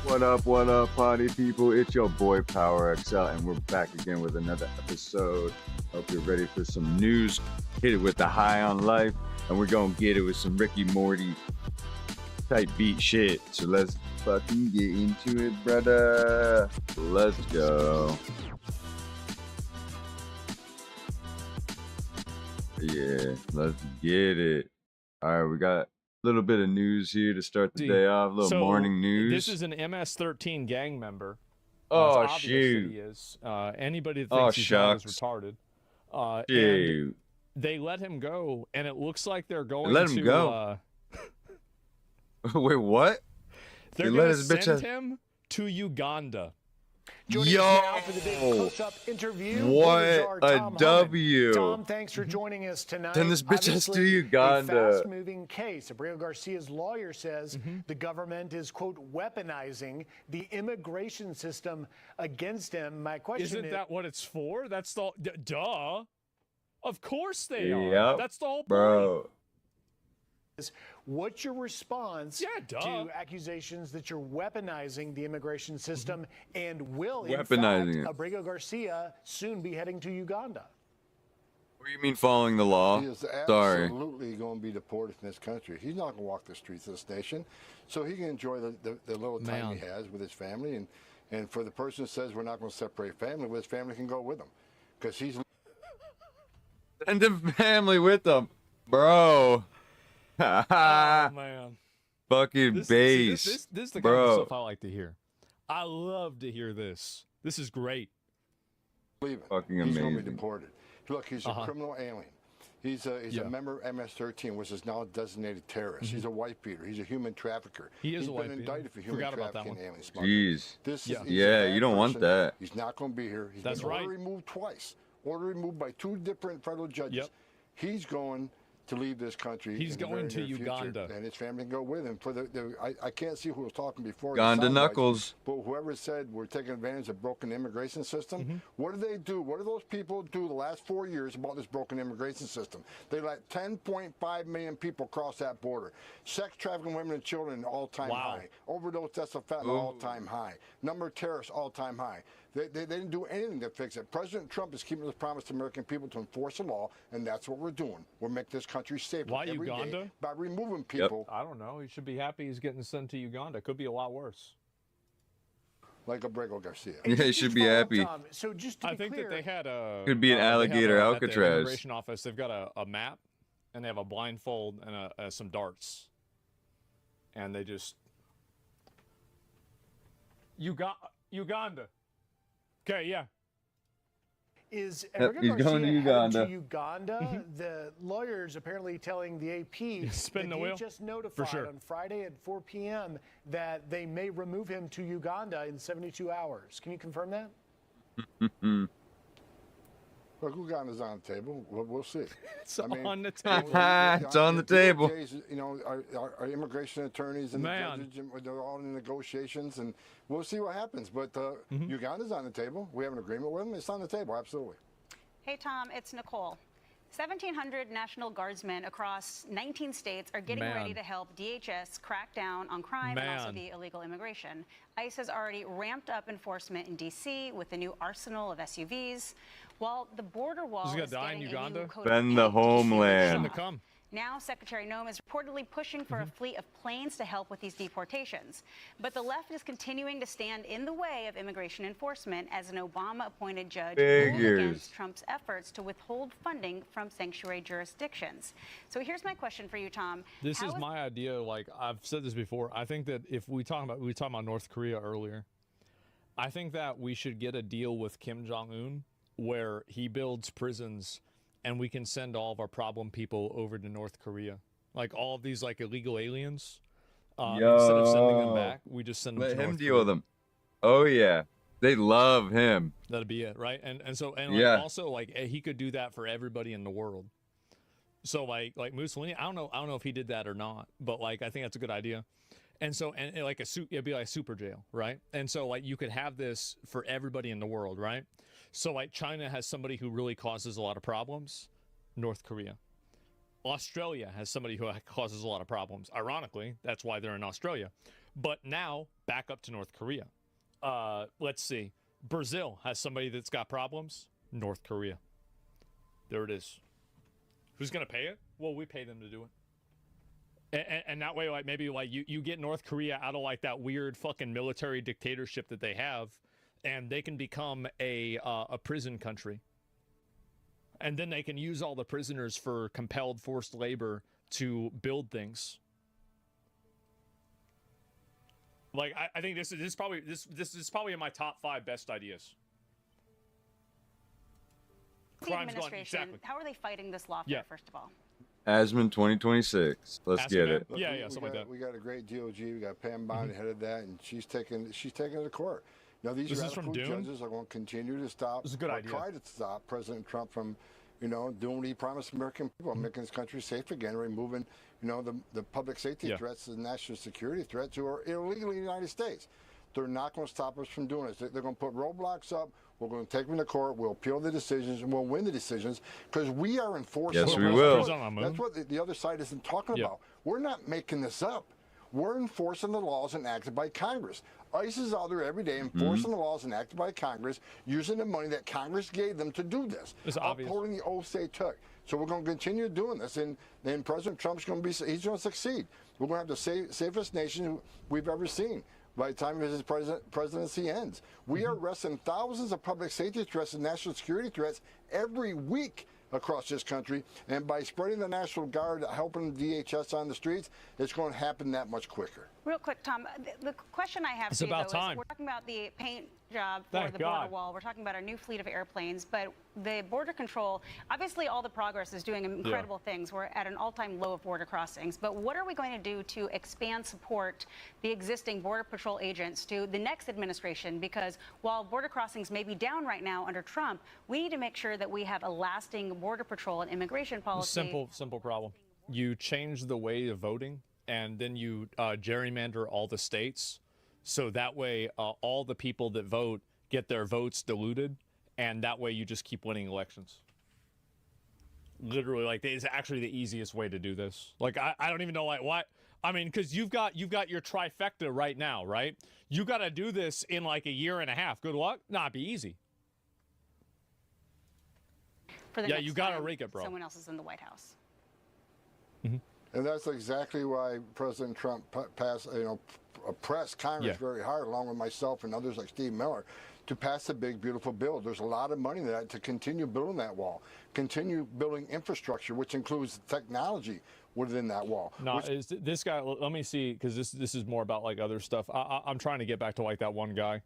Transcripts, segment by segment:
What up, party people? It's your boy Power XL, and we're back again with another episode. Hope you're ready for some news. Hit it with the high on life, and we're gonna get it with some Ricky Morty type beat shit. So let's fucking get into it, brother. Let's go. Yeah, let's get it. All right, we got little bit of news here to start the day off. A little morning news. This is an MS-13 gang member. Oh, it's obvious shoot. that he is. Anybody that thinks he's not is retarded. And they let him go, and it looks like they're going let to... him go? Wait, what? They're going to send him to Uganda. Joining us now for the big close-up interview. What a W. Tom, thanks for joining us tonight. Send this bitch us to Uganda. A fast-moving case. Abreu Garcia's lawyer says the government is, quote, weaponizing the immigration system against him. My question Isn't that what it's for? That's the... Duh. Of course they are. Yep. That's the whole point. Bro. What's your response to accusations that you're weaponizing the immigration system and will, in fact, Abreu Garcia soon be heading to Uganda? What do you mean following the law? He is absolutely going to be deported from this country. He's not going to walk the streets of this nation, so he can enjoy the little time he has with his family. And for the person who says we're not going to separate family, well, his family can go with him. Because he's... Send the family with him, bro. Oh, man. Fucking base. This is the kind of stuff I like to hear. I love to hear this. This is great. Fucking amazing. He's going to be deported. Look, he's a criminal alien. He's a member of MS-13, which is now a designated terrorist. He's a white beater. He's a human trafficker. He's been indicted for human trafficking and alien smuggling. Jeez. You don't want that. He's not going to be here. He's been order removed twice. Order removed by 2 different federal judges. He's going to leave this country. He's going to Uganda. And his family can go with him. I can't see who was talking before. Uganda Knuckles. But whoever said we're taking advantage of broken immigration system, what do they do? What do those people do the last 4 years about this broken immigration system? They let 10.5 million people cross that border. Sex trafficking women and children, all-time high. Overdose deaths of fentanyl, all-time high. Number of terrorists, all-time high. They didn't do anything to fix it. President Trump is keeping his promise to American people to enforce the law, and that's what we're doing. We're making this country safer every day by removing people. I don't know. He should be happy he's getting sent to Uganda. Could be a lot worse. Like Abreu Garcia. Yeah, he should be happy. So just to I think that they had a... Could be an alligator Alcatraz. At the immigration office, they've got a map, and they have a blindfold and some darts. And they just... Uganda. Okay, yeah. Is Abreu Garcia heading to Uganda? The lawyers apparently telling the AP Spin the wheel. Just notified on Friday at 4 p.m. that they may remove him to Uganda in 72 hours. Can you confirm that? Look, Uganda's on the table. We'll see. It's on the table. It's on the table. You know, our immigration attorneys and the judges, they're all in negotiations, and we'll see what happens. But Uganda's on the table. We have an agreement with them. It's on the table, absolutely. Hey, Tom, it's Nicole. 1,700 National Guardsmen across 19 states are getting ready to help DHS crack down on crime and also the illegal immigration. ICE has already ramped up enforcement in D.C. with a new arsenal of SUVs, while the border wall is getting a new code Defend the homeland. Now, Secretary Noem is reportedly pushing for a fleet of planes to help with these deportations. But the left is continuing to stand in the way of immigration enforcement as an Obama-appointed judge ruled against Trump's efforts to withhold funding from sanctuary jurisdictions. So here's my question for you, Tom. This is my idea. Like I've said this before, I think that if we talked about North Korea earlier, I think that we should get a deal with Kim Jong-un where he builds prisons and we can send all of our problem people over to North Korea. Like all of these like illegal aliens. Instead of sending them back, we just send them to North Korea. Let him deal with them. Oh yeah. They love him. That'd be it, right? And like, also like he could do that for everybody in the world. So like Mussolini, I don't know if he did that or not, but like I think that's a good idea. And so and like it'd be like a super jail, right? And so like you could have this for everybody in the world, right? So like China has somebody who really causes a lot of problems, North Korea. Australia has somebody who causes a lot of problems. Ironically, that's why they're in Australia. But now, back up to North Korea. Let's see. Brazil has somebody that's got problems. North Korea. There it is. Who's going to pay it? Well, we pay them to do it. And that way, like, maybe like you get North Korea out of like that weird fucking military dictatorship that they have, and they can become a prison country. And then they can use all the prisoners for compelled forced labor to build things. Like I think this is probably in my top 5 best ideas. Crime's gone, exactly. How are they fighting this lawfare, first of all? Asman 2026. Let's get it. Look, something like that. We got a great DOG. We got Pam Bondi headed that, and she's taking it to court. Now these radical judges are going to continue to stop. This is a good idea. Try to stop President Trump from, doing what he promised American people, making this country safe again, removing, the public safety threats, the national security threats who are illegally in the United States. They're not going to stop us from doing this. They're going to put roadblocks up. We're going to take them to court. We'll appeal the decisions, and we'll win the decisions because we are enforcing. Yes, we will. That's what the other side isn't talking about. We're not making this up. We're enforcing the laws enacted by Congress. ICE is out there every day enforcing the laws enacted by Congress, using the money that Congress gave them to do this, upholding the oaths they took. So we're going to continue doing this, and then President Trump's going to he's going to succeed. We're going to have the safest nation we've ever seen by the time his presidency ends. We are arresting thousands of public safety threats and national security threats every week across this country, and by spreading the National Guard, helping DHS on the streets, it's going to happen that much quicker. Real quick, Tom, the question I have for you, though, is we're talking about the paint job for the border wall. We're talking about our new fleet of airplanes, but the border control, obviously all the progress is doing incredible things. We're at an all-time low of border crossings, but what are we going to do to expand support the existing Border Patrol agents to the next administration? Because while border crossings may be down right now under Trump, we need to make sure that we have a lasting Border Patrol and immigration policy. Simple problem. You change the way of voting, and then you gerrymander all the states, so that way all the people that vote get their votes diluted, and that way you just keep winning elections. Literally, like, it's actually the easiest way to do this. Like, I don't even know, like, what. I mean, because you've got your trifecta right now, right? You got to do this in like a year and a half. Good luck. Nah, be easy. For the you got to rake it, bro. Someone else is in the White House. And that's exactly why President Trump pressed Congress very hard, along with myself and others like Steve Miller, to pass the big, beautiful bill. There's a lot of money in that to continue building that wall, continue building infrastructure, which includes technology within that wall. No, is this guy? Let me see, because this is more about like other stuff. I'm trying to get back to like that one guy,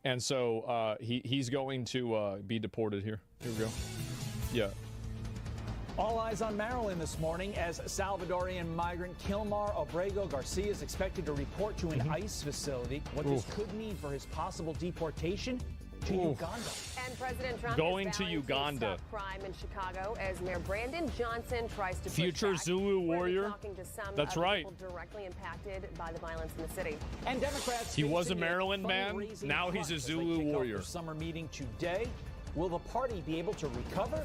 and so he's going to be deported here. Here we go. Yeah. All eyes on Maryland this morning as Salvadorian migrant Kilmar Abrego Garcia is expected to report to an ICE facility. What this could mean for his possible deportation to Uganda. And President Trump going to Uganda. Crime in Chicago as Mayor Brandon Johnson tries to future Zulu warrior. That's right. Directly impacted by the violence in the city. And Democrats. He was a Maryland man. Now he's a Zulu warrior. Summer meeting today. Will the party be able to recover?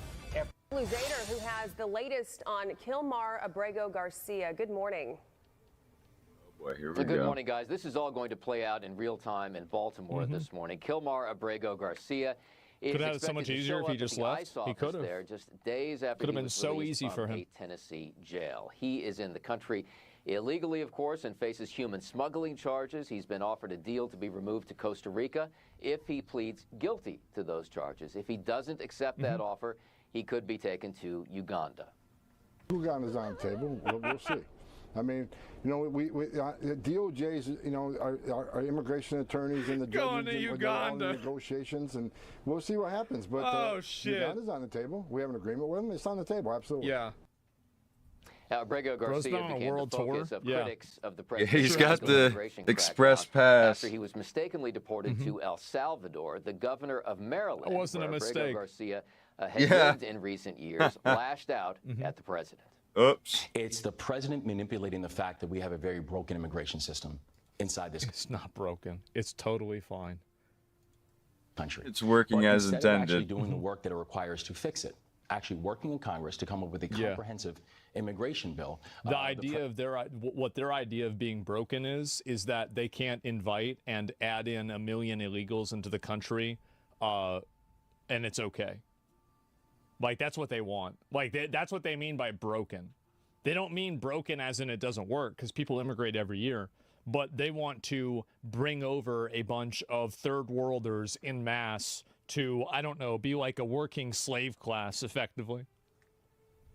Blue Zader, who has the latest on Kilmar Abrego Garcia. Good morning. Oh boy, here we go. Good morning, guys. This is all going to play out in real time in Baltimore this morning. Kilmar Abrego Garcia could have had it so much easier if he just left. He could have. There just days after could have been so easy for him. A Tennessee jail. He is in the country illegally, of course, and faces human smuggling charges. He's been offered a deal to be removed to Costa Rica if he pleads guilty to those charges. If he doesn't accept that offer, he could be taken to Uganda. Uganda's on the table. We'll see. I mean, DOJ's, our immigration attorneys and the judges and negotiations, and we'll see what happens. But Uganda's on the table. We have an agreement with them. It's on the table, absolutely. Yeah. Abrego Garcia became the focus of critics of the president. He's got the express pass. After he was mistakenly deported to El Salvador, the governor of Maryland, it wasn't a mistake. Abrego Garcia has lived in recent years, lashed out at the president. Oops. It's the president manipulating the fact that we have a very broken immigration system inside this. It's not broken. It's totally fine. Country. It's working as intended. Actually doing the work that it requires to fix it. actually working in Congress to come up with a comprehensive immigration bill. The idea of what their idea of being broken is that they can't invite and add in 1 million illegals into the country, and it's okay. Like, that's what they want. Like, that's what they mean by broken. They don't mean broken as in it doesn't work, because people immigrate every year. But they want to bring over a bunch of third worlders en masse to, I don't know, be like a working slave class, effectively.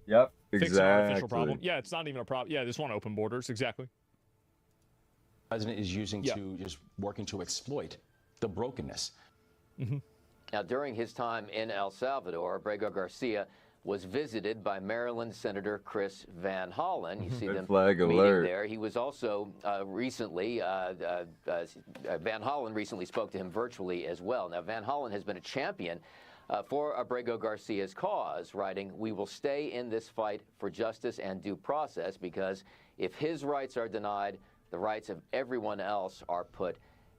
Yep, Fix exactly. an artificial problem. Yeah, it's not even a problem. Yeah, they just want open borders. Exactly. The president is using to just working to exploit the brokenness. Now, during his time in El Salvador, Abrego Garcia was visited by Maryland Senator Chris Van Hollen. You see them meeting there. He was also recently, Van Hollen recently spoke to him virtually as well. Now, Van Hollen has been a champion for Abrego Garcia's cause, writing, "We will stay in this fight for justice and due process, because if his rights are denied, the rights of everyone else are put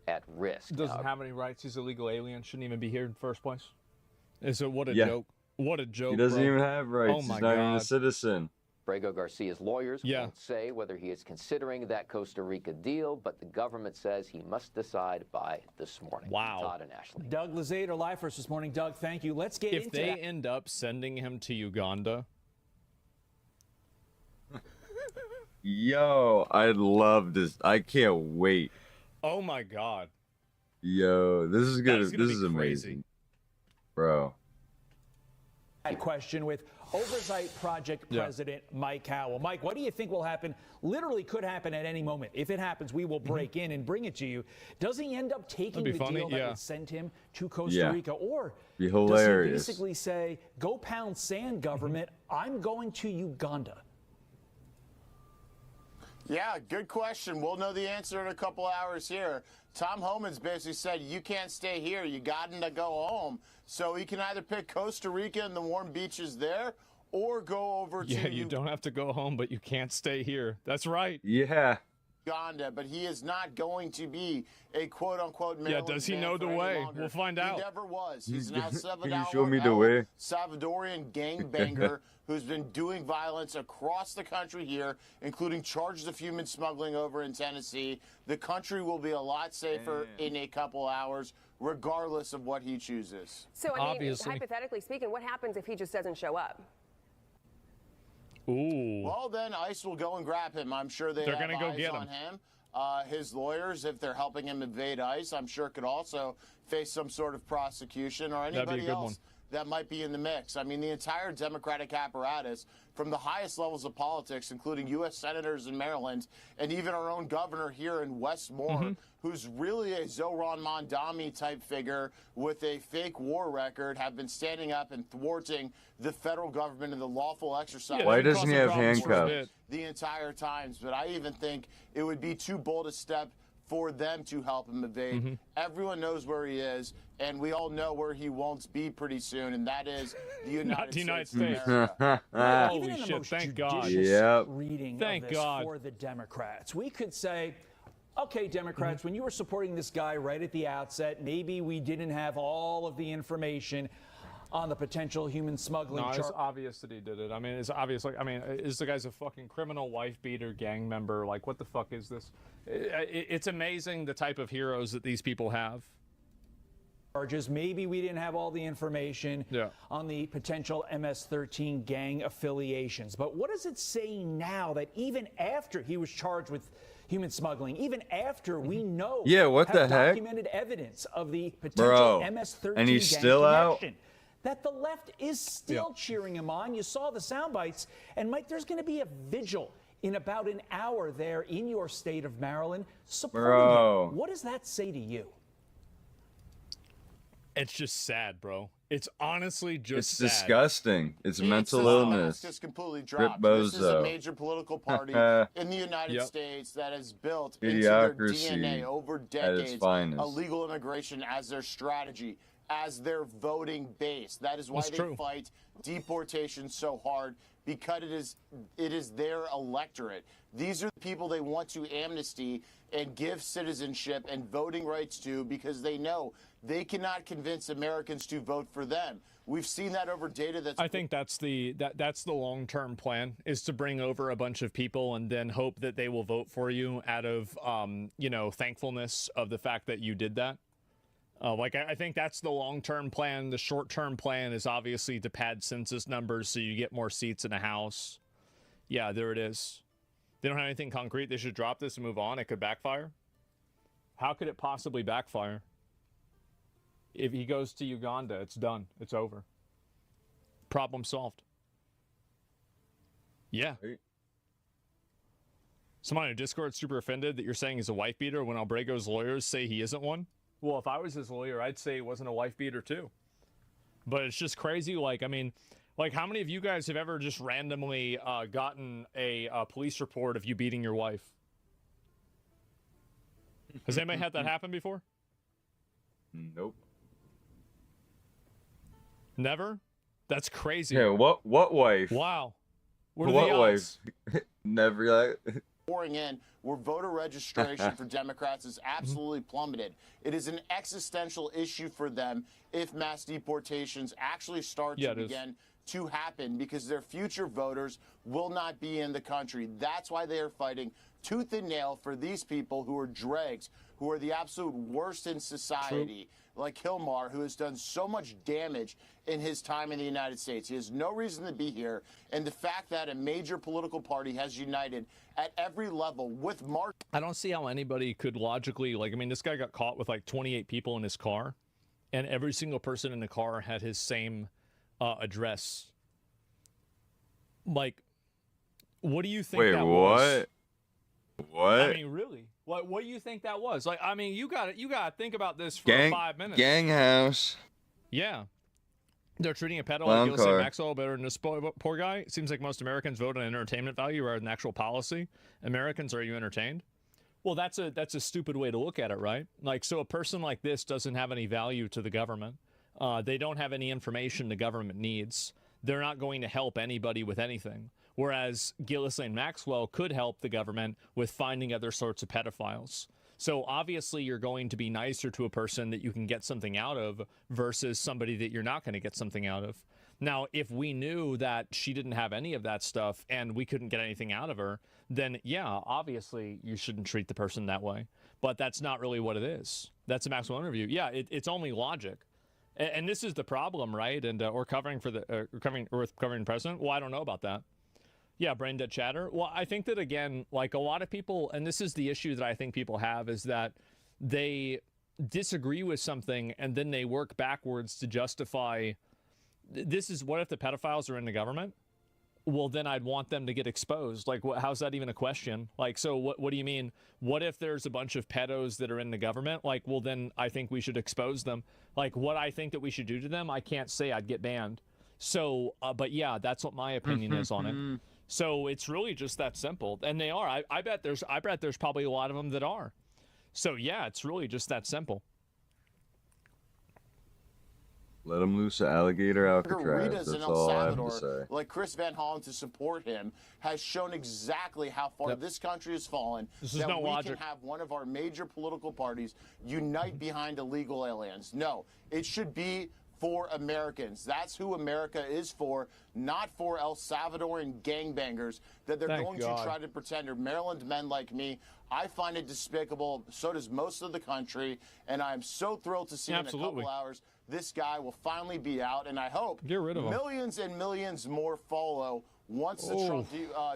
at risk." Doesn't have any rights. He's a legal alien. Shouldn't even be here in the first place. So what a joke. What a joke. He doesn't bro. even have rights. Oh my He's not even a God. citizen. Abrego Garcia's lawyers won't say whether he is considering that Costa Rica deal, but the government says he must decide by this morning. Wow. Todd and Ashley. Doug Lazader live for us this morning. Doug, thank you. Let's get if into they that. end up sending him to Uganda. Yo, I love this. I can't wait. Oh my God. Yo, this is good. This is crazy. amazing. Bro. Question with Oversight Project President Mike Howell. Mike, what do you think will happen? Literally could happen at any moment. If it happens, we will break in and bring it to you. Does he end up taking the deal that would send him to Costa Rica? Or be hilarious. Does he basically say, go pound sand, government, I'm going to Uganda? Yeah, good question. We'll know the answer in a couple hours here. Tom Homan's basically said, you can't stay here. You got to go home. So he can either pick Costa Rica and the warm beaches there, or go over to... Yeah, you don't have to go home, but you can't stay here. That's right. Yeah. Uganda, but he is not going to be a quote-unquote Maryland does he know the way? We'll find out. He never was. He's an Can you show me the way? Salvadorian gangbanger who's been doing violence across the country here, including charges of human smuggling over in Tennessee. The country will be a lot safer in a couple hours, regardless of what he chooses. So, I mean, hypothetically speaking, what happens if he just doesn't show up? Ooh. Well, then ICE will go and grab him. I'm sure they're going to go get on him. His lawyers, if they're helping him evade ICE, I'm sure could also face some sort of prosecution, or anybody else that might be in the mix. I mean, the entire Democratic apparatus, from the highest levels of politics, including U.S. senators in Maryland, and even our own governor here in Westmore, who's really a Zohran Mamdani type figure with a fake war record, have been standing up and thwarting the federal government and the lawful exercise. Why doesn't he have handcuffs? The entire times. But I even think it would be too bold a step for them to help him evade. Everyone knows where he is, and we all know where he won't be pretty soon, and that is the United States. Holy shit, thank God. Reading thank of this God. For the Democrats. We could say, okay, Democrats, when you were supporting this guy right at the outset, maybe we didn't have all of the information on the potential human smuggling charge. No, it's obvious that he did it. I mean, it's obvious. Like, I mean, is the guy's a fucking criminal, wife beater, gang member? Like, what the fuck is this? It's amazing the type of heroes that these people have. Charges. Maybe we didn't have all the information on the potential MS-13 gang affiliations. But what does it say now that even after he was charged with human smuggling, even after we know what the heck? documented evidence of the potential MS-13 and he's gang still connection, out? that the left is still cheering him on. You saw the sound bites. And, Mike, there's going to be a vigil in about an hour there in your state of Maryland supporting him. What does that say to you? It's just sad, bro. It's honestly just sad. Disgusting. It's mental illness. Just completely dropped. This is a major political party in the United States that has built into their DNA over decades illegal immigration as their strategy, as their voting base. That is why they fight deportation so hard. because it is their electorate. These are the people they want to amnesty and give citizenship and voting rights to because they know they cannot convince Americans to vote for them. We've seen that over data that's... I think that's the long-term plan, is to bring over a bunch of people and then hope that they will vote for you out of, you know, thankfulness of the fact that you did that. Like, I think that's the long-term plan. The short-term plan is obviously to pad census numbers so you get more seats in a house. Yeah, there it is. They don't have anything concrete. They should drop this and move on. It could backfire. How could it possibly backfire? If he goes to Uganda, it's done. It's over. Problem solved. Yeah. Someone in Discord super offended that you're saying he's a wife beater when Albrego's lawyers say he isn't one. Well, if I was his lawyer, I'd say he wasn't a wife beater too. But it's just crazy. Like, I mean, like, how many of you guys have ever just randomly gotten a police report of you beating your wife? Has anybody had that happen before? Nope. Never? That's crazy. Yeah, what wife? Wow. What wife? Never. Pouring in where voter registration for Democrats is absolutely plummeted. It is an existential issue for them if mass deportations actually start to begin to happen, because their future voters will not be in the country. That's why they are fighting tooth and nail for these people who are dregs, who are the absolute worst in society. Like Hilmar, who has done so much damage in his time in the United States. He has no reason to be here. And the fact that a major political party has united at every level with Mark. I don't see how anybody could logically, like, I mean, this guy got caught with like 28 people in his car, and every single person in the car had his same address. Like, what do you think that was? What? I mean, really? What do you think that was? Like, I mean, you got to think about this for 5 minutes. Gang house. Yeah. They're treating a pedo like Gilson Maxwell better than this poor guy. It seems like most Americans vote on entertainment value rather than actual policy. Americans, are you entertained? Well, that's a stupid way to look at it, right? Like, so a person like this doesn't have any value to the government. They don't have any information the government needs. They're not going to help anybody with anything. Whereas Ghislaine Maxwell could help the government with finding other sorts of pedophiles. So obviously you're going to be nicer to a person that you can get something out of versus somebody that you're not going to get something out of. Now, if we knew that she didn't have any of that stuff and we couldn't get anything out of her, then yeah, obviously you shouldn't treat the person that way. But that's not really what it is. That's a Maxwell interview. Yeah, it's only logic. And this is the problem, right? And or covering for the covering the president. Well, I don't know about that. Yeah, brain dead chatter. Well, I think that, again, like a lot of people, and this is the issue that I think people have, is that they disagree with something and then they work backwards to justify, this is, what if the pedophiles are in the government? Well, then I'd want them to get exposed. Like, how's that even a question? Like, so what do you mean? What if there's a bunch of pedos that are in the government? Like, well, then I think we should expose them. Like, what I think that we should do to them, I can't say. I'd get banned. So, but yeah, that's what my opinion is on it. So it's really just that simple. And they are. I bet there's probably a lot of them that are. So yeah, it's really just that simple. Let him loose an alligator Alcatraz. That's all I have to say. Like Chris Van Hollen to support him has shown exactly how far this country has fallen. This is no logic. We can have one of our major political parties unite behind illegal aliens. No, it should be for Americans. That's who America is for, not for El Salvadorian gangbangers that they're going to try to pretend are Maryland men like me. I find it despicable. So does most of the country. And I'm so thrilled to see in a couple hours this guy will finally be out. And I hope millions and millions more follow once the Trump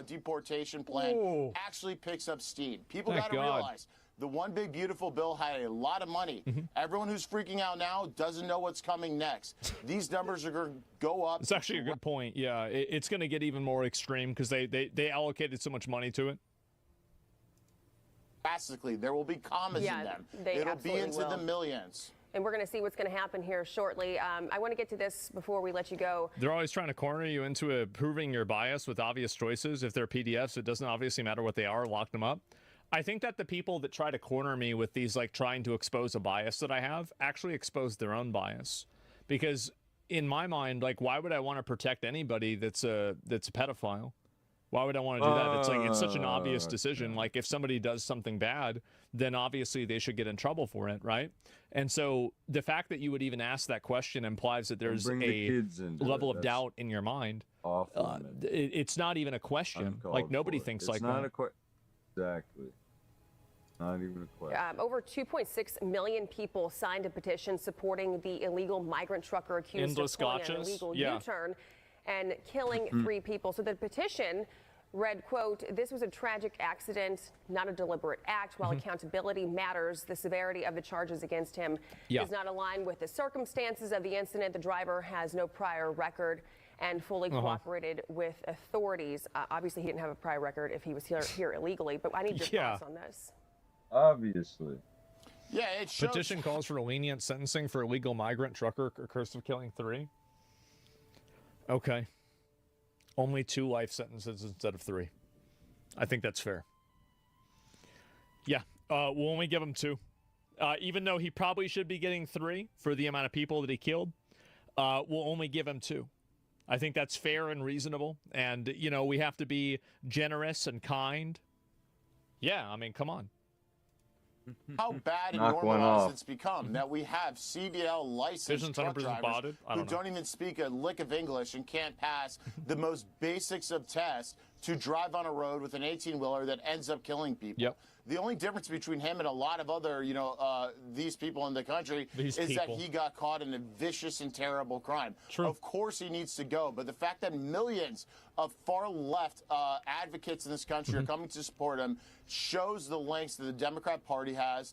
deportation plan actually picks up steam. People got to realize the one big beautiful bill had a lot of money. Everyone who's freaking out now doesn't know what's coming next. These numbers are going to go up. It's actually a good point. Yeah, it's going to get even more extreme because they allocated so much money to it. Drastically, there will be commas in them. It'll be into the millions. And we're going to see what's going to happen here shortly. I want to get to this before we let you go. They're always trying to corner you into proving your bias with obvious choices. If they're PDFs, it doesn't obviously matter what they are. Lock them up. I think that the people that try to corner me with these, like, trying to expose a bias that I have, actually expose their own bias. Because in my mind, like, why would I want to protect anybody that's a pedophile? Why would I want to do that? It's like, it's such an obvious decision. Like, if somebody does something bad, then obviously they should get in trouble for it, right? And so the fact that you would even ask that question implies that there's a level of doubt in your mind. It's not even a question. Like, nobody thinks like that. Exactly. Not even a question. Over 2.6 million people signed a petition supporting the illegal migrant trucker accused of pulling an illegal U-turn and killing 3 people. So the petition read, quote, "This was a tragic accident, not a deliberate act. While accountability matters, the severity of the charges against him is not aligned with the circumstances of the incident. The driver has no prior record and fully cooperated with authorities." Obviously, he didn't have a prior record if he was here illegally, but I need your thoughts on this. Obviously. Yeah, it shows. Petition calls for a lenient sentencing for illegal migrant trucker accused of killing 3. Okay. Only 2 life sentences instead of 3. I think that's fair. Yeah, we'll only give him 2. Even though he probably should be getting 3 for the amount of people that he killed, we'll only give him 2. I think that's fair and reasonable. And, you know, we have to be generous and kind. Yeah, I mean, come on. How bad and normalized it's become that we have CDL licensed truck drivers who don't even speak a lick of English and can't pass the most basics of tests to drive on a road with an 18-wheeler that ends up killing people. The only difference between him and a lot of other, you know, these people in the country is that he got caught in a vicious and terrible crime. Of course he needs to go, but the fact that millions of far-left advocates in this country are coming to support him shows the lengths that the Democrat Party has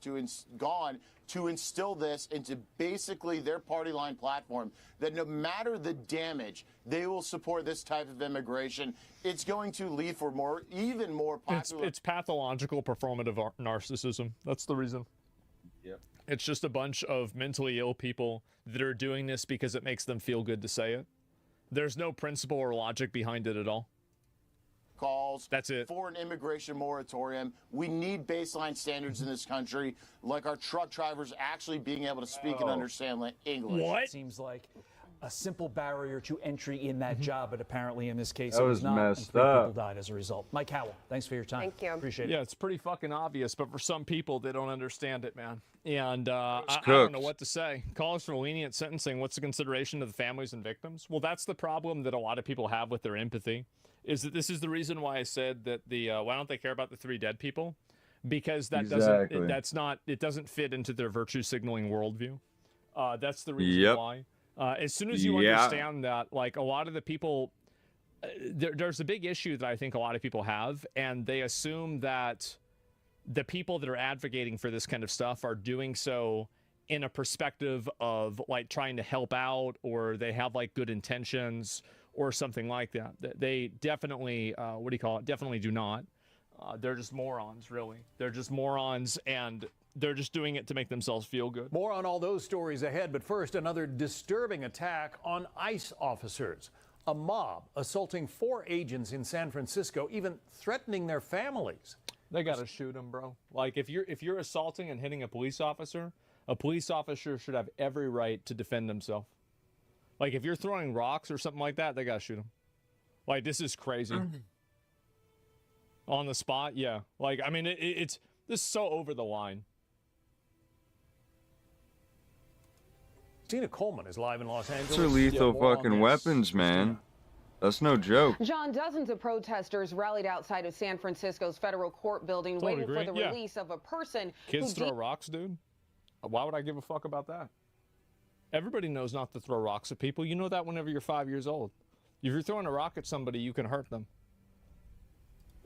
gone to instill this into basically their party line platform, that no matter the damage, they will support this type of immigration. It's going to lead for even more popular. It's pathological performative narcissism. That's the reason. Yep. It's just a bunch of mentally ill people that are doing this because it makes them feel good to say it. There's no principle or logic behind it at all. Calls for an immigration moratorium. We need baseline standards in this country, like our truck drivers actually being able to speak and understand English. What? Seems like a simple barrier to entry in that job, but apparently in this case that it was not. Messed 3 up. people died as a result. Mike Howell, thanks for your time. Thank you. Appreciate it. Yeah, it's pretty fucking obvious, but for some people, they don't understand it, man. And I don't know what to say. Calls for lenient sentencing. What's the consideration of the families and victims? Well, that's the problem that a lot of people have with their empathy. Is that this is the reason why I said that why don't they care about the 3 dead people? Because that doesn't fit into their virtue signaling worldview. That's the reason why. As soon as you understand that, like, a lot of the people, there's a big issue that I think a lot of people have, and they assume that the people that are advocating for this kind of stuff are doing so in a perspective of, like, trying to help out, or they have, like, good intentions or something like that. They definitely, definitely do not. They're just morons, really. They're just morons, and they're just doing it to make themselves feel good. More on all those stories ahead, but first, another disturbing attack on ICE officers. A mob assaulting 4 agents in San Francisco, even threatening their families. They gotta shoot them, bro. Like, if you're assaulting and hitting a police officer should have every right to defend himself. Like, if you're throwing rocks or something like that, they gotta shoot him. Like, this is crazy. On the spot, yeah. Like, I mean, this is so over the line. Tina Coleman is live in Los Angeles. These are lethal fucking weapons, man. That's no joke. John, dozens of protesters rallied outside of San Francisco's federal court building waiting for the release of a person Kids throw rocks, dude? Why would I give a fuck about that? Everybody knows not to throw rocks at people. You know that whenever you're 5 years old. If you're throwing a rock at somebody, you can hurt them.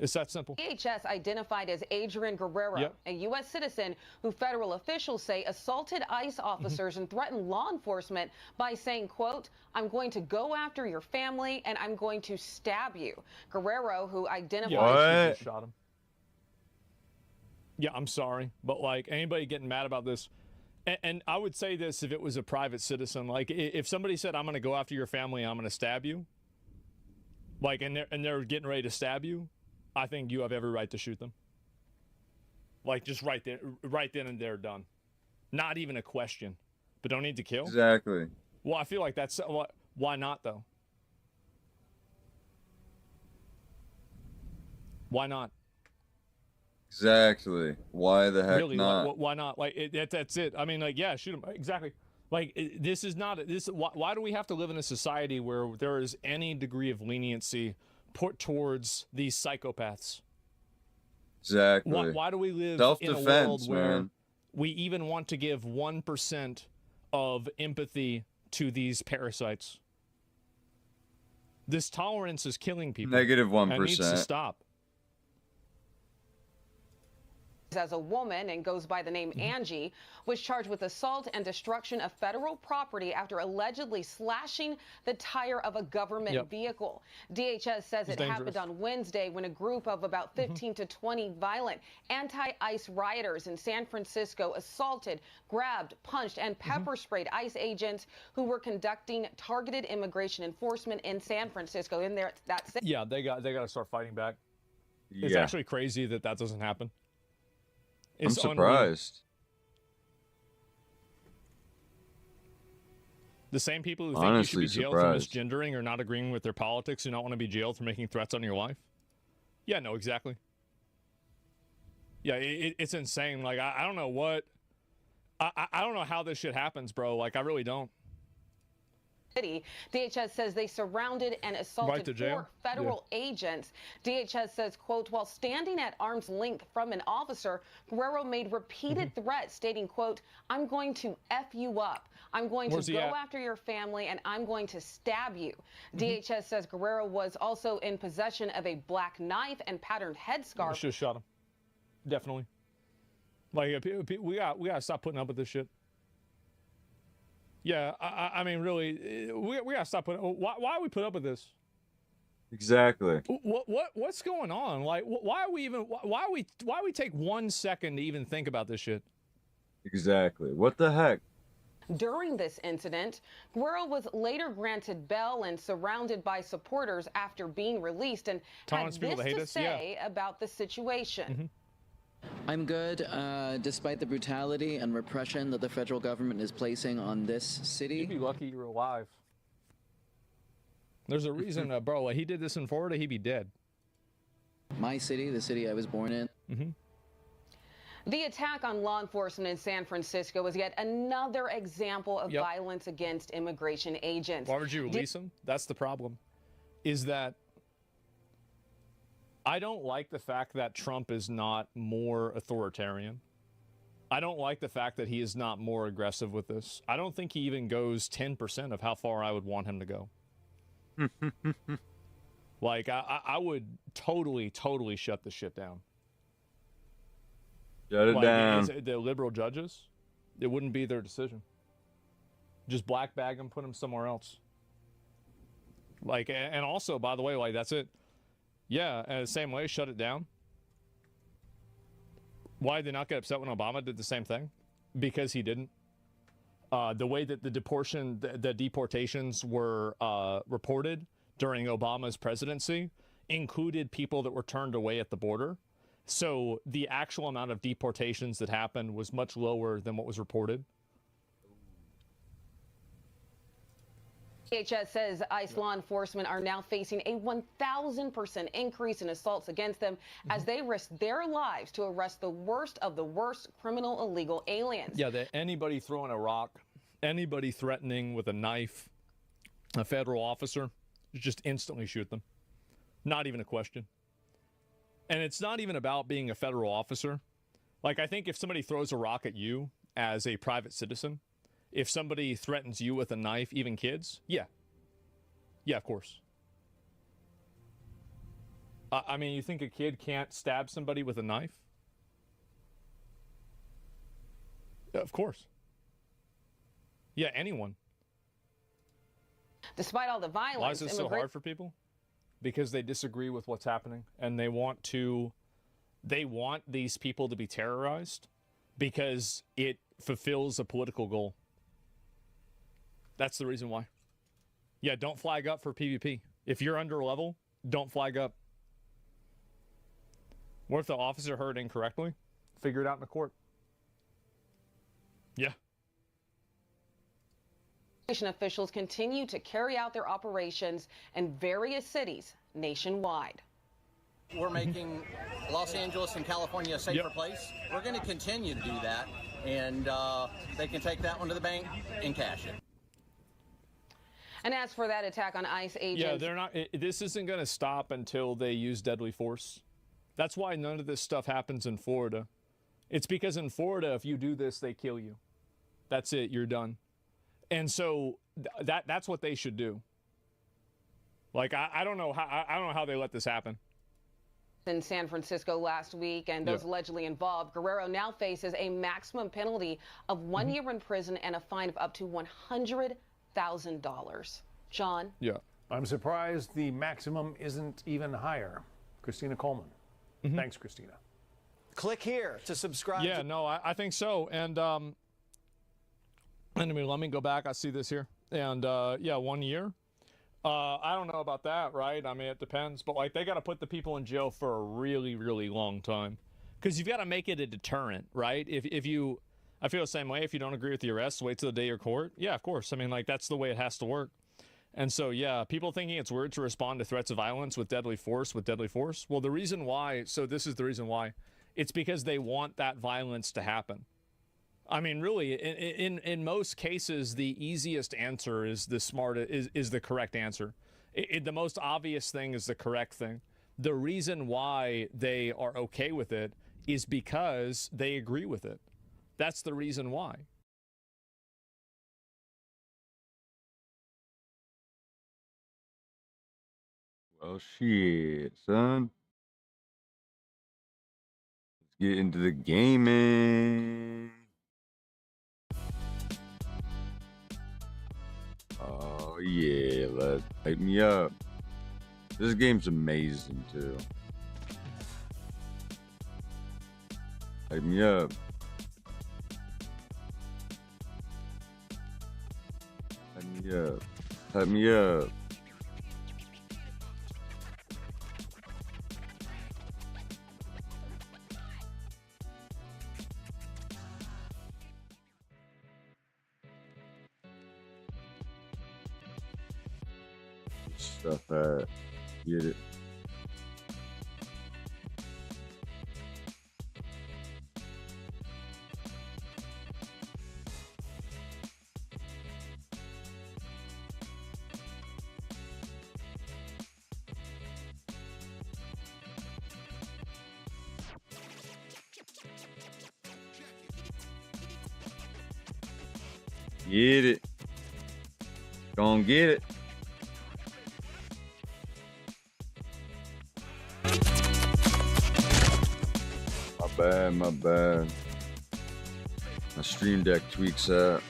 It's that simple. DHS identified as Adrian Guerrero, a U.S. citizen who federal officials say assaulted ICE officers and threatened law enforcement by saying, quote, "I'm going to go after your family and I'm going to stab you." Guerrero, who identified... shot him. Yeah, I'm sorry. But, like, anybody getting mad about this... And I would say this if it was a private citizen. Like, if somebody said, "I'm going to go after your family, I'm going to stab you," like, and they're getting ready to stab you, I think you have every right to shoot them. Like, just right then and there, done. Not even a question. But don't need to kill? Exactly. Well, I feel like that's why not though? Why not? Exactly. Why the heck really, not? Like, why not? Like that's it. I mean, like, yeah, shoot him. Exactly. Like this is not this. Why do we have to live in a society where there is any degree of leniency put towards these psychopaths? Exactly. Why do we live in a world where we even want to give 1% of empathy to these parasites? This tolerance is killing people. -1%. It needs to stop. As a woman and goes by the name Angie, was charged with assault and destruction of federal property after allegedly slashing the tire of a government vehicle. DHS says it happened on Wednesday when a group of about 15 to 20 violent anti-ICE rioters in San Francisco assaulted, grabbed, punched, and pepper sprayed ICE agents who were conducting targeted immigration enforcement in San Francisco. In there, that's it. Yeah, they got to start fighting back. It's actually crazy that doesn't happen. I'm surprised. The same people who think you should be jailed for misgendering or not agreeing with their politics do not want to be jailed for making threats on your life. Yeah, no, exactly. Yeah, it's insane. Like, I don't know what... I don't know how this shit happens, bro. Like, I really don't. DHS says they surrounded and assaulted 4 federal agents. DHS says, quote, while standing at arm's length from an officer, Guerrero made repeated threats stating, quote, I'm going to F you up. I'm going to go after your family and I'm going to stab you. DHS says Guerrero was also in possession of a black knife and patterned headscarf. Should have shot him. Definitely. Like, we gotta stop putting up with this shit. Yeah, I mean, really, we gotta stop putting. Why we put up with this? Exactly. What's going on? Like, why we take 1 second to even think about this shit? Exactly. What the heck? During this incident, Guerrero was later granted bail and surrounded by supporters after being released, and had this to say about the situation. I'm good, despite the brutality and repression that the federal government is placing on this city. You'd be lucky you were alive. There's a reason, bro. Like, he did this in Florida, he'd be dead. My city, the city I was born in. The attack on law enforcement in San Francisco was yet another example of violence against immigration agents. Why would you release them? That's the problem. Is that I don't like the fact that Trump is not more authoritarian. I don't like the fact that he is not more aggressive with this. I don't think he even goes 10% of how far I would want him to go. Like, I would totally shut the shit down. Shut it down. The liberal judges, it wouldn't be their decision. Just black bag them, put them somewhere else. Like, and also, by the way, like, that's it. Yeah, same way, shut it down. Why did they not get upset when Obama did the same thing? Because he didn't. The way that the deportations were reported during Obama's presidency included people that were turned away at the border. So the actual amount of deportations that happened was much lower than what was reported. DHS says ICE law enforcement are now facing a 1,000% increase in assaults against them as they risk their lives to arrest the worst of the worst criminal illegal aliens. Yeah, anybody throwing a rock, anybody threatening with a knife, a federal officer, just instantly shoot them. Not even a question. And it's not even about being a federal officer. Like, I think if somebody throws a rock at you as a private citizen, if somebody threatens you with a knife, even kids, yeah, of course. I mean, you think a kid can't stab somebody with a knife? Of course. Yeah, anyone. Despite all the violence, why is this so hard for people? Because they disagree with what's happening, and they want these people to be terrorized because it fulfills a political goal. That's the reason why. Yeah, don't flag up for PvP. If you're under level, don't flag up. What if the officer heard incorrectly? Figure it out in the court. Yeah. Officials continue to carry out their operations in various cities nationwide. We're making Los Angeles and California a safer place. We're going to continue to do that, and they can take that one to the bank and cash it. And as for that attack on ICE agents... Yeah, they're not... This isn't going to stop until they use deadly force. That's why none of this stuff happens in Florida. It's because in Florida, if you do this, they kill you. That's it. You're done. And so that's what they should do. Like, I don't know how they let this happen. In San Francisco last week, and those allegedly involved, Guerrero now faces a maximum penalty of 1 year in prison and a fine of up to $100,000. John? Yeah. I'm surprised the maximum isn't even higher. Christina Coleman. Thanks, Christina. Click here to subscribe. Yeah, no, I think so. And anyway, let me go back. I see this here. And yeah, 1 year. I don't know about that, right? I mean, it depends. But like, they got to put the people in jail for a really, really long time, because you've got to make it a deterrent, right? If you, I feel the same way. If you don't agree with the arrest, wait till the day of your court. Yeah, of course. I mean, like, that's the way it has to work. And so, yeah, people thinking it's weird to respond to threats of violence with deadly force. Well, the reason why, so this is the reason why, it's because they want that violence to happen. I mean, really, in most cases, the easiest answer is the correct answer. The most obvious thing is the correct thing. The reason why they are okay with it is because they agree with it. That's the reason why. Well, shit, son. Let's get into the gaming. Oh, yeah, let's hype me up. This game's amazing, too. Hype me up. Hype me up. Hype me up. Stuff at. Get it. Get it. Gonna get it. My bad. My Stream Deck tweaks that.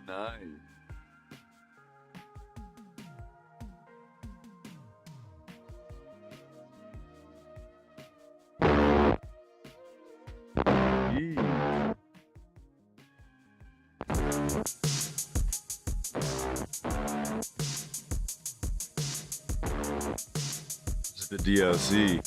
Nice. This is the DLC.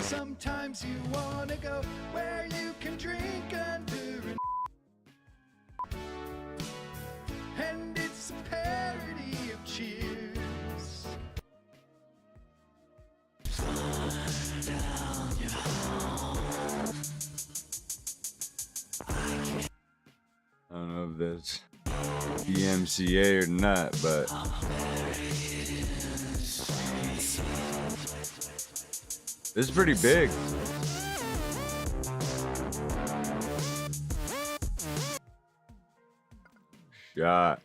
Sometimes you wanna go where you can drink under and it's a parody of Cheers. I don't this DMCA or not, but this is pretty big. Shot.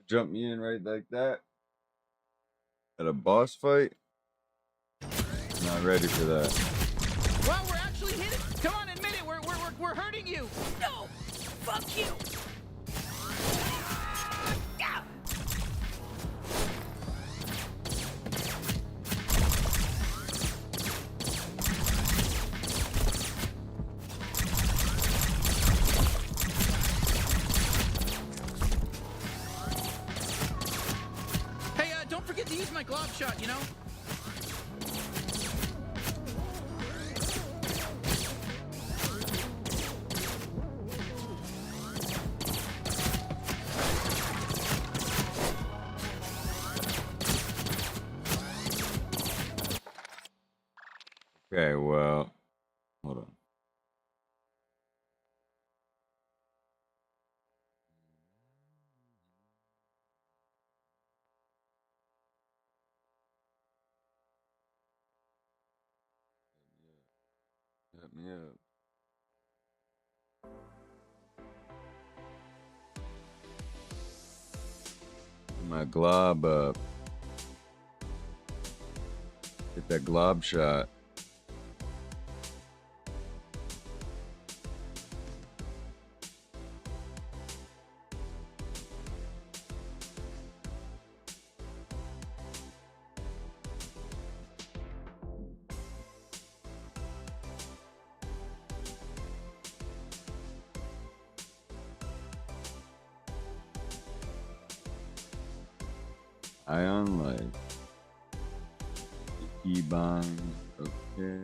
Jump me in right like that at a boss fight? Not ready for that. Well, we're actually hitting. Come on, admit it. We're hurting you. No, fuck you. Don't forget to use my glob shot, you know? Okay, well, hold on. Hit me up. My glob up. Get that glob shot. Ion light. Keybind. Okay.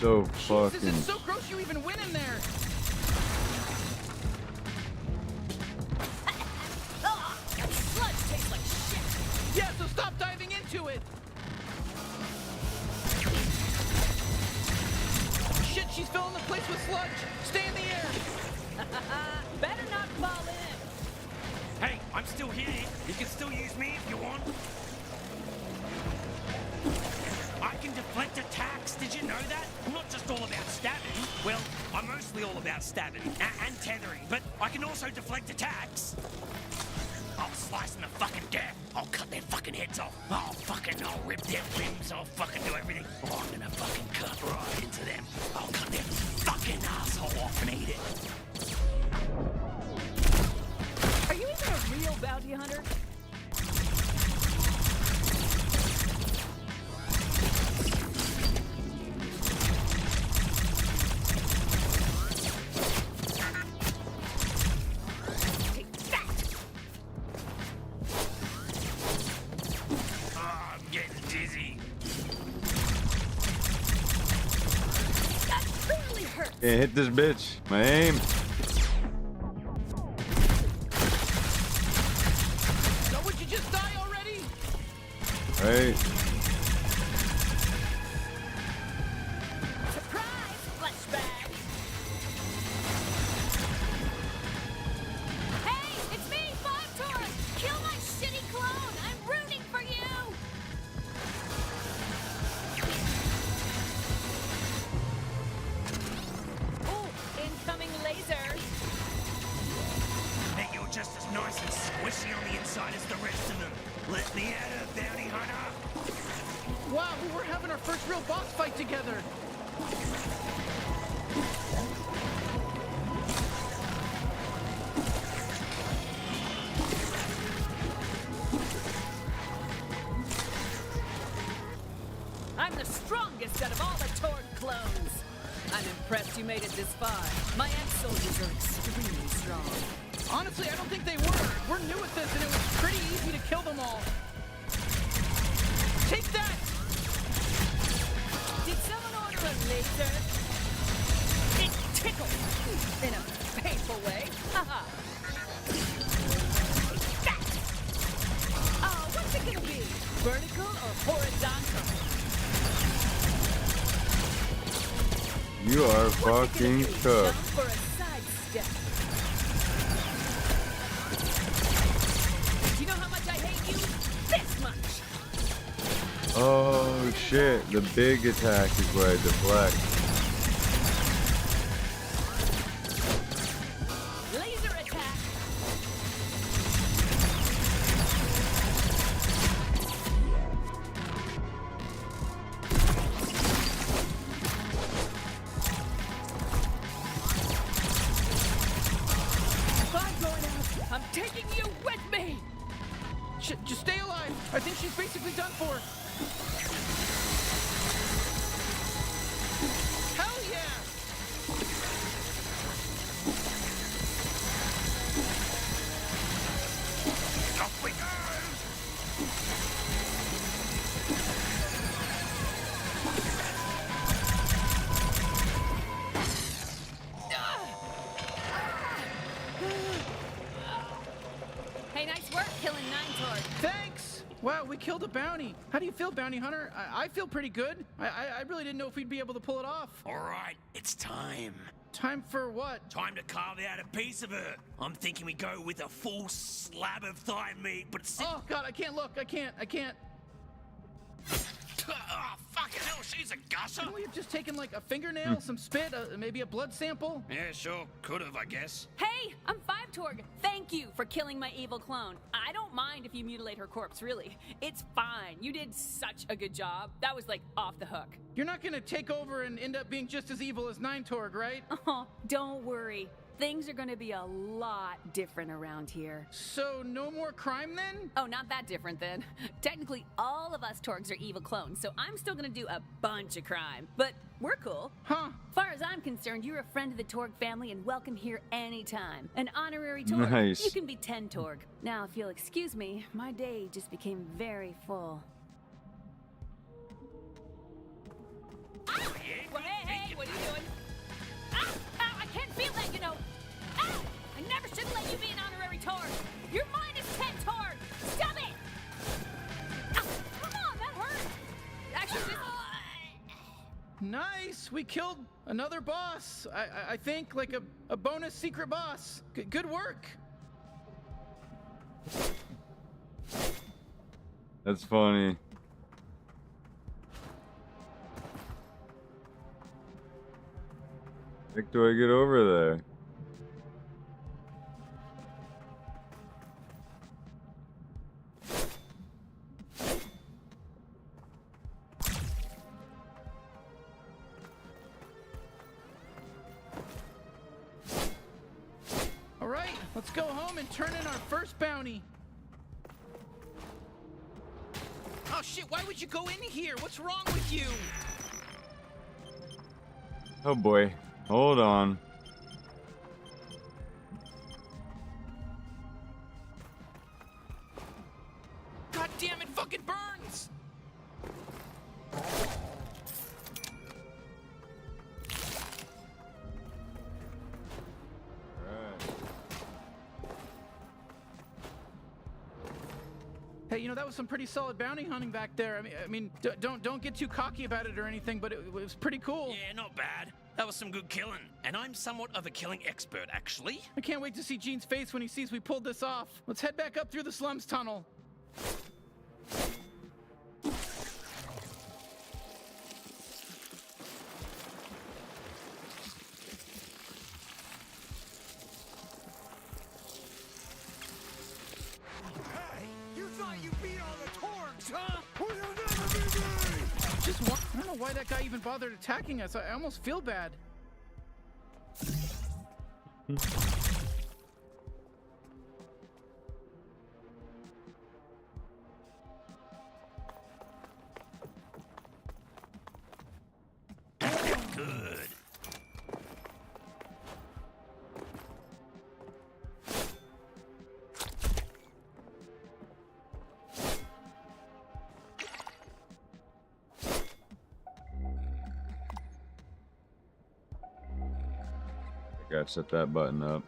So fucking. Jesus, it's so gross you even went in there. Sludge tastes like shit. Yeah, so stop diving into it. Shit, she's filling the place with sludge. Stay in the air. Better not fall in. Hey, I'm still here. You can still use me if you want. I can deflect attacks. Did you know that? I'm not just all about stabbing. Well, I'm mostly all about stabbing and tethering, but I can also deflect attacks. I'll slice them to fucking death. I'll cut their fucking heads off. I'll rip their limbs. I'll fucking do everything. Oh, I'm gonna fucking cut right into them. I'll cut their fucking asshole off and eat it. Are you even a real bounty hunter? Can't hit this bitch. My aim. So would you just die already? Right. Surprise, fleshbag. Hey, it's me, Five Taurus. Kill my shitty clone. I'm rooting for you. first real boss fight together. I'm the strongest out of all the Torg clones. I'm impressed you made it this far. My ex-soldiers are extremely strong. Honestly, I don't think they were. We're new at this, and it was pretty easy to kill them all. Take that! Did someone order a laser? It tickles in a painful way. Haha. Oh, what's it gonna be? Vertical or horizontal? You are fucking cooked. For a sidestep. Do you know how much I hate you? This much. Oh shit, the big attack is where I deflect. Laser attack. If I'm going out, I'm taking you with me! Just stay alive. I think she's basically done for. Hell yeah! Off we go! Hey, nice work killing 9 Torg. Thanks! Wow, we killed a bounty. How do you feel, bounty hunter? I feel pretty good. I really didn't know if we'd be able to pull it off. All right, it's time. Time for what? Time to carve out a piece of her. I'm thinking we go with a full slab of thigh meat, but it's... Oh, God, I can't look. I can't. Oh, fucking hell, she's a gusser. Couldn't we have just taken, like, a fingernail, some spit, maybe a blood sample? Yeah, sure, could have, I guess. Hey, I'm 5 Torg. Thank you for killing my evil clone. I don't mind if you mutilate her corpse, really. It's fine. You did such a good job. That was, like, off the hook. You're not gonna take over and end up being just as evil as 9 Torg, right? Oh, don't worry. Things are gonna be a lot different around here. So, no more crime then? Oh, not that different then. Technically, all of us Torgs are evil clones, so I'm still gonna do a bunch of crime. But we're cool. Huh? Far as I'm concerned, you're a friend of the Torg family and welcome here anytime. An honorary Torg. Nice. You can be 10 Torg. Now, if you'll excuse me, my day just became very full. Ah! Well, hey, what are you doing? Ah! Ow, I can't feel that, you know. Ow! I never should have let you be an honorary Torg. You're minus 10 Torg. Stop it! Ah, come on, that hurt. Actually, just... Nice! We killed another boss. I think, like a bonus secret boss. Good work. That's funny. Heck do I get over there? All right, let's go home and turn in our first bounty. Oh shit, why would you go in here? What's wrong with you? Oh boy. Hold on. God damn it, fucking burns! Hey, you know, that was some pretty solid bounty hunting back there. I mean, don't get too cocky about it or anything, but it was pretty cool. Yeah, not bad. That was some good killing. And I'm somewhat of a killing expert, actually. I can't wait to see Gene's face when he sees we pulled this off. Let's head back up through the slums tunnel. Hey, you thought you beat all the Torgs, huh? Well, you'll never be me! I don't know why that guy even bothered attacking us. I almost feel bad. Good. I gotta set that button up.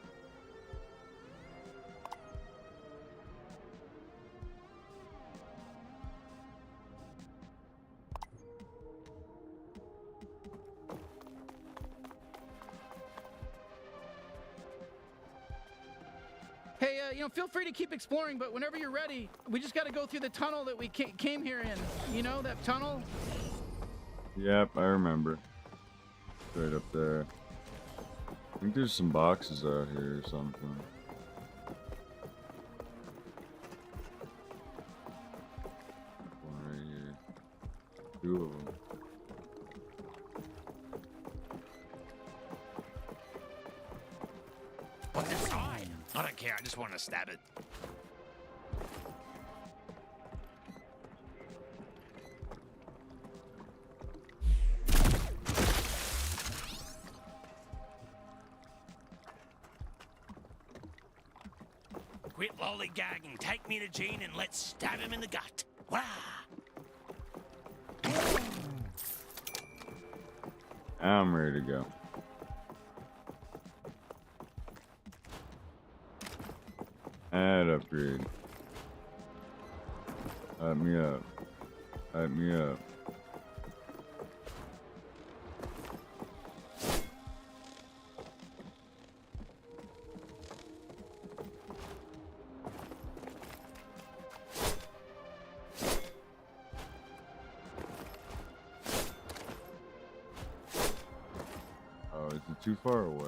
Hey, feel free to keep exploring, but whenever you're ready, we just got to go through the tunnel that we came here in. You know, that tunnel? Yep, I remember. Right up there. I think there's some boxes out here or something. One right here. Two of them. What's inside? I don't care, I just want to stab it. Quit lollygagging, take me to Gene and let's stab him in the gut. Wah! I'm ready to go. Add upgrade. Hype me up. Hype me up. Oh, is it too far away?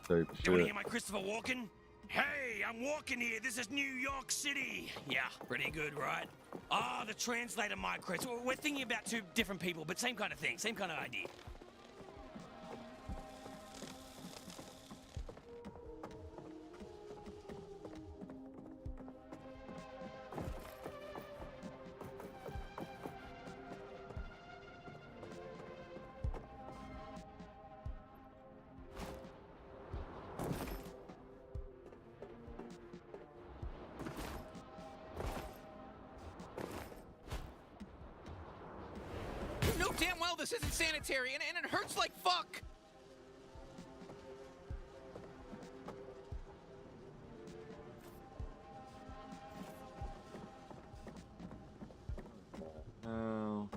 Type shit. You wanna hear my Christopher Walken? Hey, I'm walking here. This is New York City. Yeah, pretty good, right? Ah, the translator micros. We're thinking about two different people, but same kind of thing, same kind of idea. You know damn well this isn't sanitary, and it hurts like fuck. No.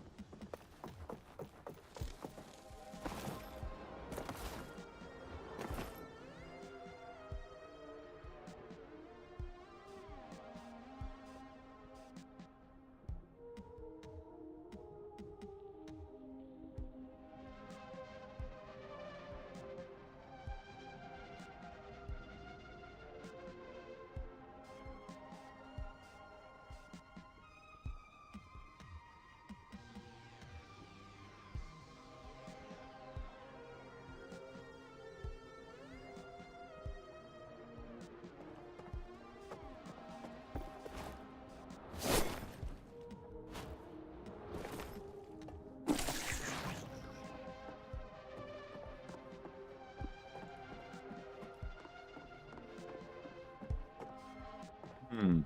Hmm.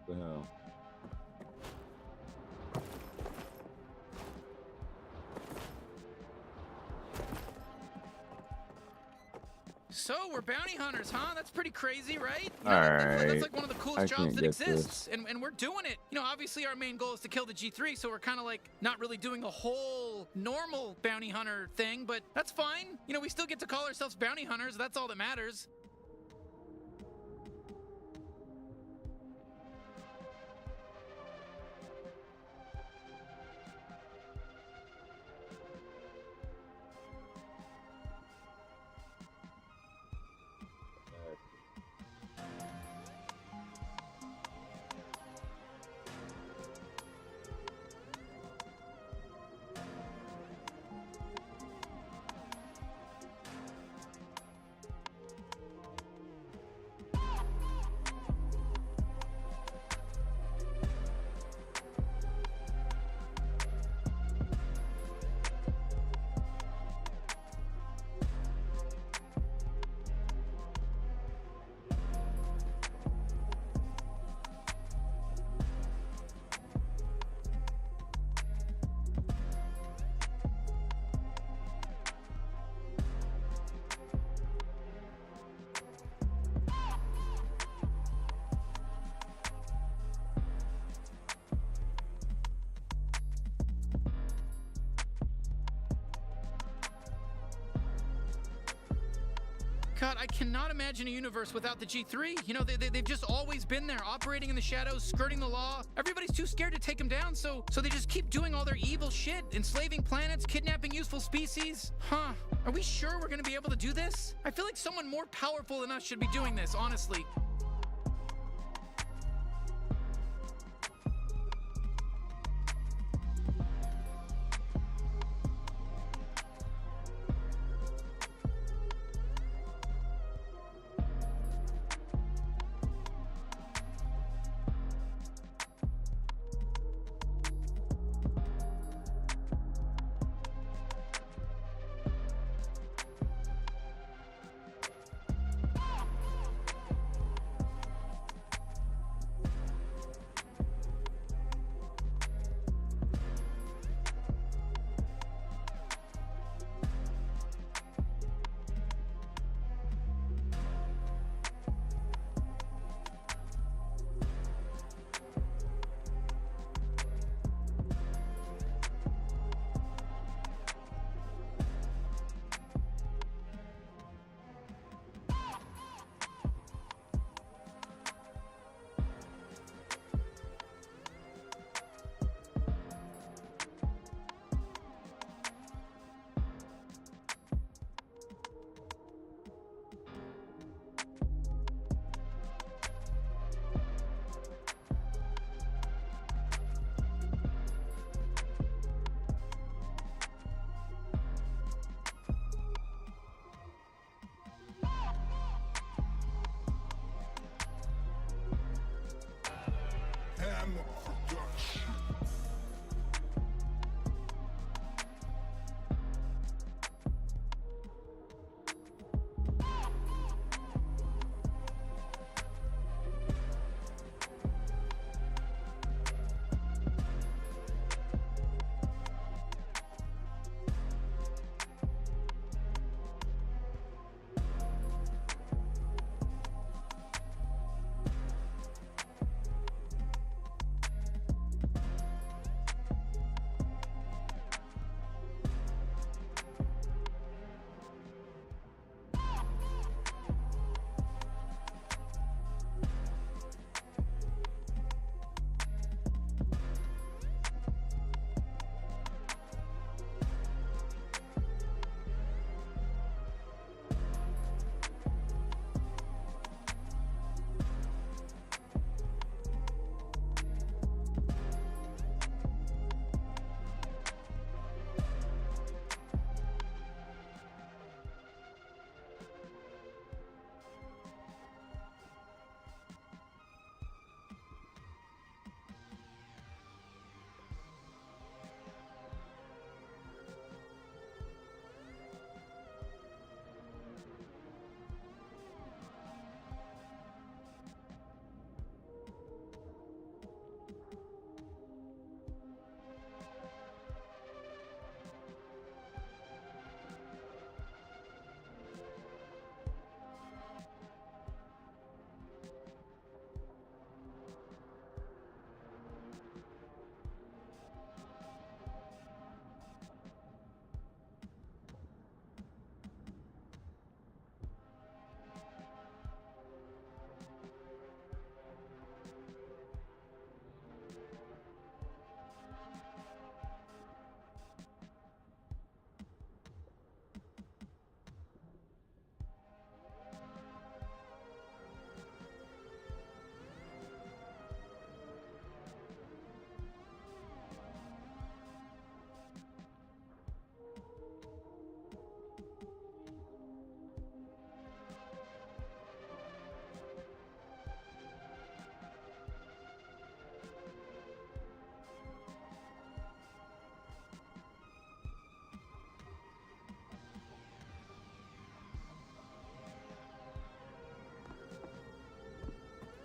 The hell? So we're bounty hunters, huh? That's pretty crazy, right? Alright. That's like one of the coolest jobs that exists, and we're doing it. You know, obviously our main goal is to kill the G3, so we're kind of like not really doing the whole normal bounty hunter thing, but that's fine. You know, we still get to call ourselves bounty hunters. That's all that matters. God, I cannot imagine a universe without the G3. You know, they've just always been there, operating in the shadows, skirting the law. Everybody's too scared to take them down, so they just keep doing all their evil shit, enslaving planets, kidnapping useful species. Huh. Are we sure we're gonna be able to do this? I feel like someone more powerful than us should be doing this, honestly.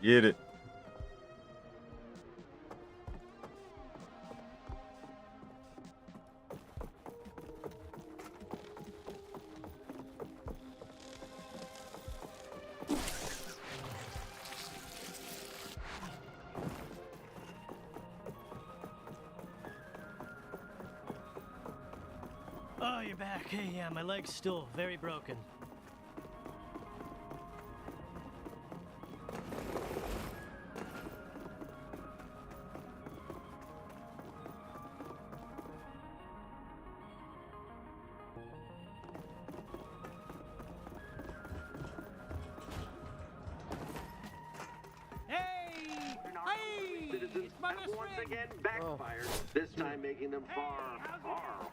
Get it. Oh, you're back. Hey, yeah, my leg's still very broken. once again backfired, this time making them far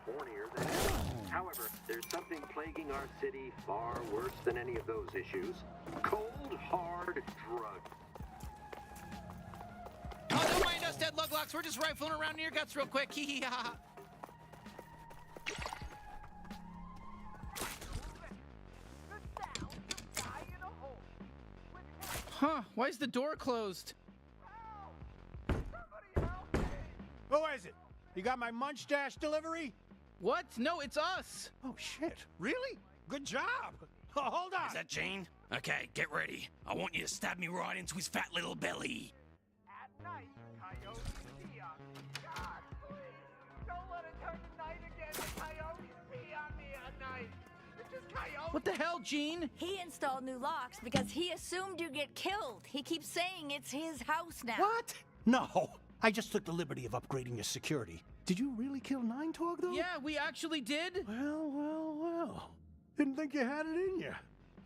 hornier than ever. However, there's something plaguing our city far worse than any of those issues. Cold, hard drugs. Oh, don't mind us, dead luglocks. We're just rifling around in your guts real quick. Hee hee ha ha. Huh, why is the door closed? Who is it? You got my Munch Dash delivery? What? No, it's us. Oh, shit. Really? Good job. Oh, hold on. Is that Gene? Okay, get ready. I want you to stab me right into his fat little belly. At night, coyotes pee on me. God, please, don't let it turn to night again. The coyotes pee on me at night. It's just coyotes. What the hell, Gene? He installed new locks because he assumed you'd get killed. He keeps saying it's his house now. What? No. I just took the liberty of upgrading your security. Did you really kill Nine Tog, though? Yeah, we actually did. Well. Didn't think you had it in you.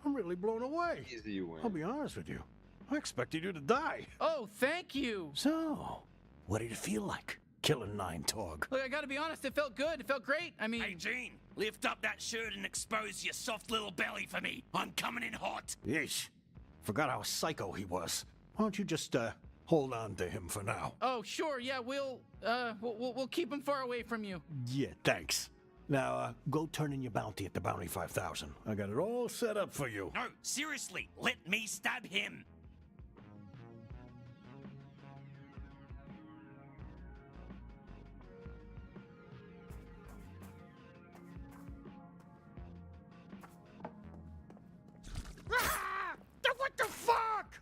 I'm really blown away. Easy win. I'll be honest with you. I expected you to die. Oh, thank you. So, what did it feel like, killing Nine Tog? Look, I gotta be honest, it felt good. It felt great. I mean... Hey, Gene, lift up that shirt and expose your soft little belly for me. I'm coming in hot. Yeesh. Forgot how psycho he was. Why don't you just, hold on to him for now? Oh, sure, yeah, we'll keep him far away from you. Yeah, thanks. Now, go turn in your bounty at the Bounty 5000. I got it all set up for you. No, seriously, let me stab him. Ah! What the fuck?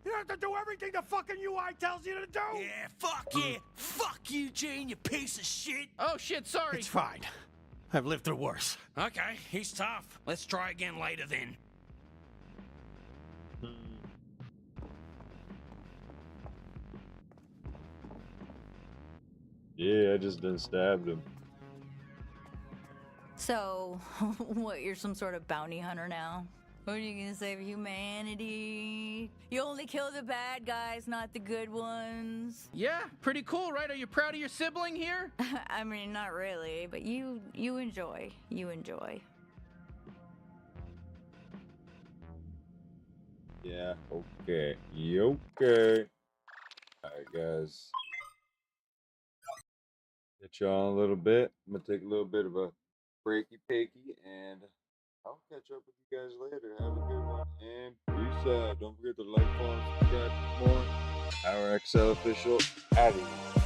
You have to do everything the fucking UI tells you to do? Yeah, fuck yeah. Fuck you, Gene, you piece of shit. Oh, shit, sorry. It's fine. I've lived through worse. Okay, he's tough. Let's try again later then. Yeah, I just done stabbed him. So, what, you're some sort of bounty hunter now? What are you gonna save humanity? You only kill the bad guys, not the good ones. Yeah, pretty cool, right? Are you proud of your sibling here? I mean, not really, but you enjoy. You enjoy. Yeah, okay. Okay. Alright, guys. Get y'all a little bit. I'm gonna take a little bit of a breaky pakey, and I'll catch up with you guys later. Have a good one, and peace out. Don't forget to like, follow, and subscribe for more. Our XL official, out of here.